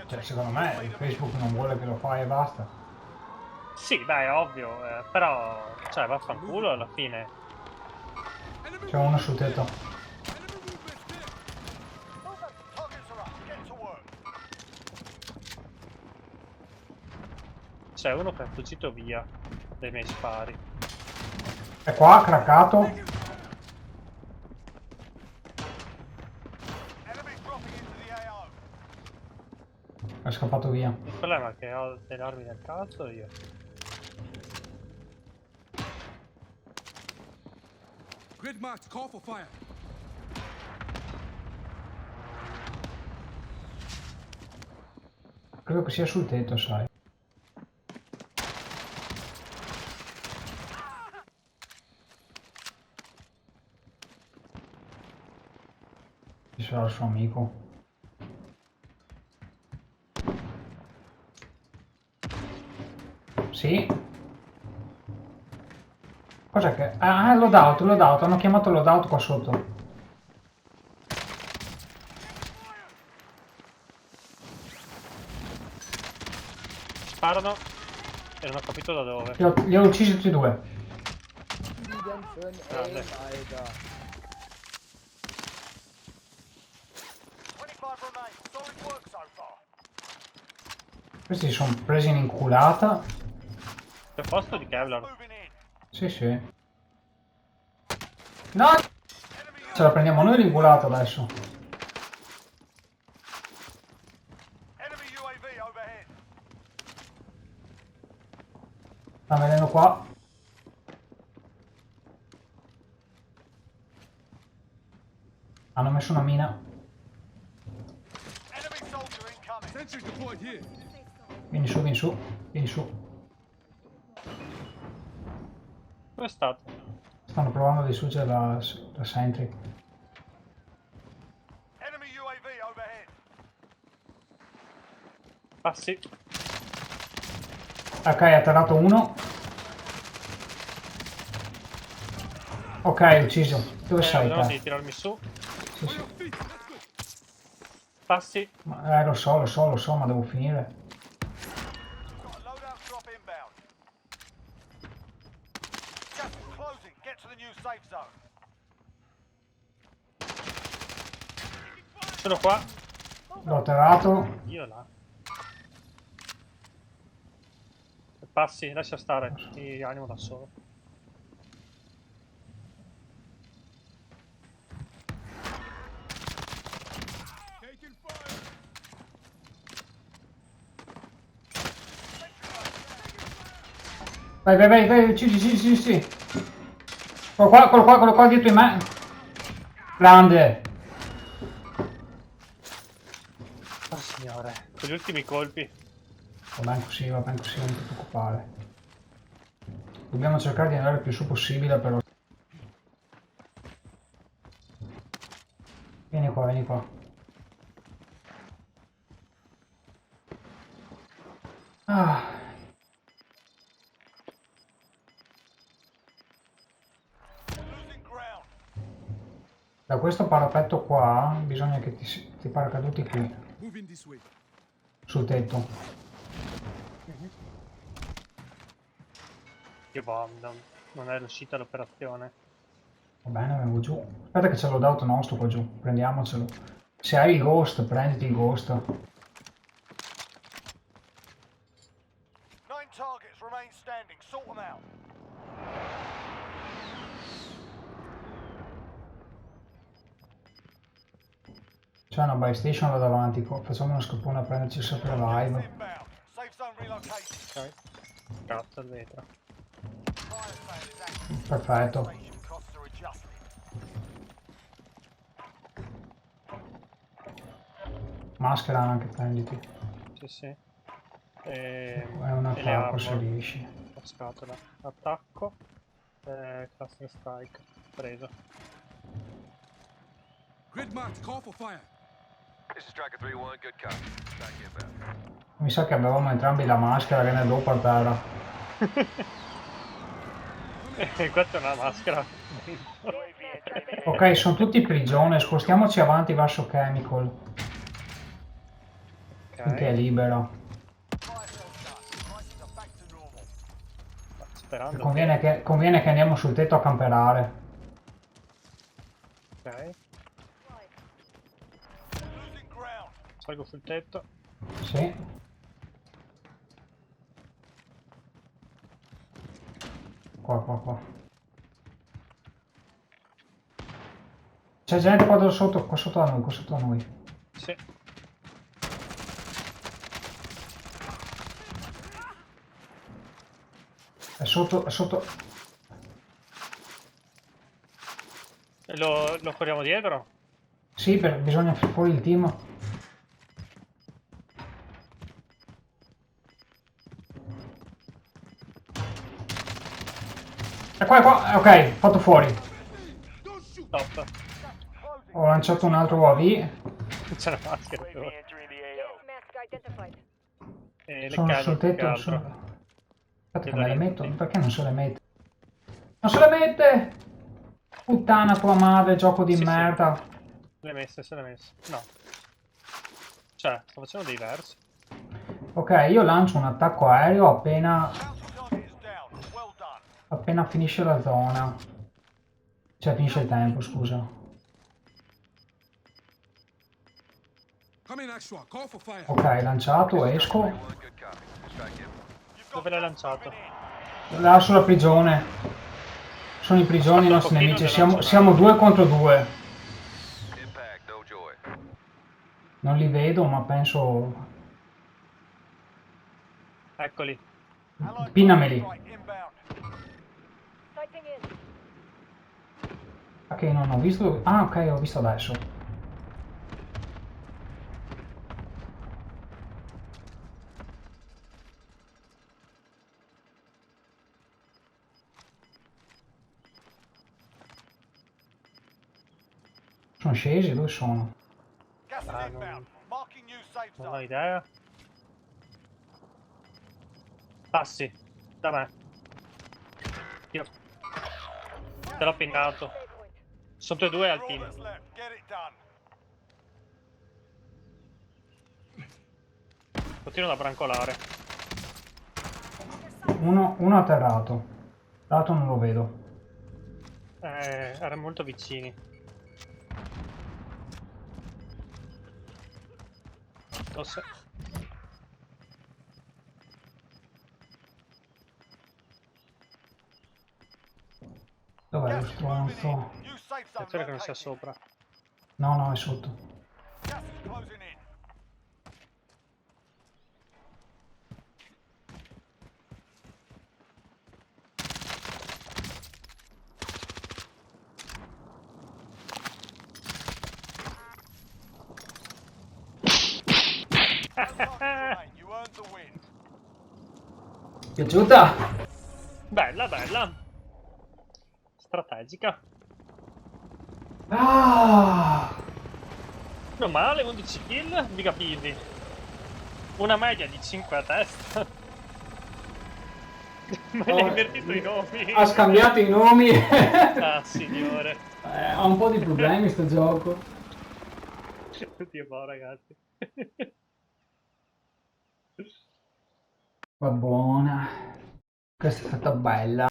Cioè, secondo me il Facebook non vuole che lo fai e basta. Sì, beh, è ovvio, però, cioè, vaffanculo alla fine. C'è uno sul tetto. C'è uno che è fuggito via dai miei spari. È qua, craccato. È scappato via. Il problema è che ho delle armi nel cazzo io. Grid marked, call for fire. Credo che sia sul tetto, sai. Ci sarà il suo amico. Sì. Cos'è che... Ah, loadout, loadout. Hanno chiamato loadout qua sotto. Sparano e non ho capito da dove. Li ho uccisi tutti e due. Grande. Alter. Questi si sono presi in inculata. C'è posto di Kevlar. Sì, sì. No! Ce la prendiamo noi l'ingulata adesso. Sta venendo qua. Hanno messo una mina. Sentry deployed here. Vieni su, vieni su, vieni su. Dove è stato? Stanno provando a distruggere la sentry. Ah sì, Ok, ha atterrato uno. Ok, ucciso. Dove sei vedono te? di tirarmi su. Sì, On sì. your feet. Let's go. Passi. Lo so, ma devo finire. Sono qua. L'ho atterrato. Io là. Passi, lascia stare. Mi animo da solo. Taking fire. Vai, uccidi, sì. Quello qua dietro di me. Grande. Oh signore, con gli ultimi colpi. Va bene così, non ti preoccupare. Dobbiamo cercare di andare il più su possibile però. Vieni qua. Ah. Da questo parapetto qua bisogna che ti paracaduti qui, Moving this way. sul tetto. Che bomba, non è riuscita l'operazione. Va bene, vengo giù. Aspetta che c'è l'auto nostro qua giù, prendiamocelo. Se hai il ghost, prenditi il ghost. 9 targets remain standing. Sort them out. C'è una buy station là davanti, facciamo uno scappone a prenderci il supply. Inbound. Safe zone relocated. Ok. Cazzo il vetro. Fire sale is active. Perfetto. Station costs are adjusted. Maschera anche, prenditi. Sì, sì. È un e le attacco se armor. riesci. La scatola. Attacco. Cluster strike. Preso. Grid marked, call for fire. This is Striker 3-1, good copy. Back inbound. Mi sa che avevamo entrambi la maschera che ne dopo a terra. Questa è una maschera. Ok, sono tutti prigione, spostiamoci avanti verso Chemical. Finché è libero. Fire sale's done. Prices are back to normal. Sperando. Conviene che andiamo sul tetto a camperare. Ok, Losing ground. salgo sul tetto. Sì. Qua. C'è gente qua sotto a noi. Sì. È sotto. E lo corriamo dietro? Sì, bisogna far fuori il team. È qua, ok, fatto fuori. Don't shoot. Top. Closing. Ho lanciato un altro UAV. C'è la maschera. UAV entering the AO. Mask identified. E le Sono cado sul più che tetto. altro. Aspetta che me le metto. Perché non se le mette? Non se le mette! Puttana tua madre, gioco di Sì, sì. merda. Se l'è messe. No. Cioè, sto facendo dei versi. Ok, io lancio un attacco aereo appena Bounty target is down. Well done. finisce la zona. Cioè finisce il tempo, scusa. Come in, Extra. Call for fire. Ok, lanciato, esco. 3-1, good copy. Strike in. You've got Dove l'hai gas lanciato? moving in. Là sulla prigione. Sono in prigione i nostri Aspetta un nemici. pochino, ne Siamo lancio 2 contro 2. Impact, no joy. Non li vedo, ma penso... Eccoli. Allied Pinnameli. strike inbound. Sighting in. Ok, non ho visto... Ah, ok, ho visto adesso. Sono scesi? Dove sono? Gas is Ah, inbound. Marking new safe Non ho zone. idea. Passi. Da me. Io. Te l'ho pinnato. Save point. Sono tutti e due al All team. that's left. Get it done. Continuano a brancolare. Uno atterrato. L'altro non lo vedo. Erano molto vicini. Forse. Dov'è lo Gas is moving stronzo? in. New safe zone Attenzione che non sia located. sopra. No, è sotto. Gas is closing in. No time to remain. You earned the win. Piaciuta? Bella, bella. Strategica. Ah! Non male, 11 kill, mica pilli. Una media di 5 a testa. Me ne hai invertito i nomi. Ha scambiato i nomi. Ah, signore. Ha un po' di problemi sto gioco. Dio boh, ragazzi. Va buona. Questa è stata bella.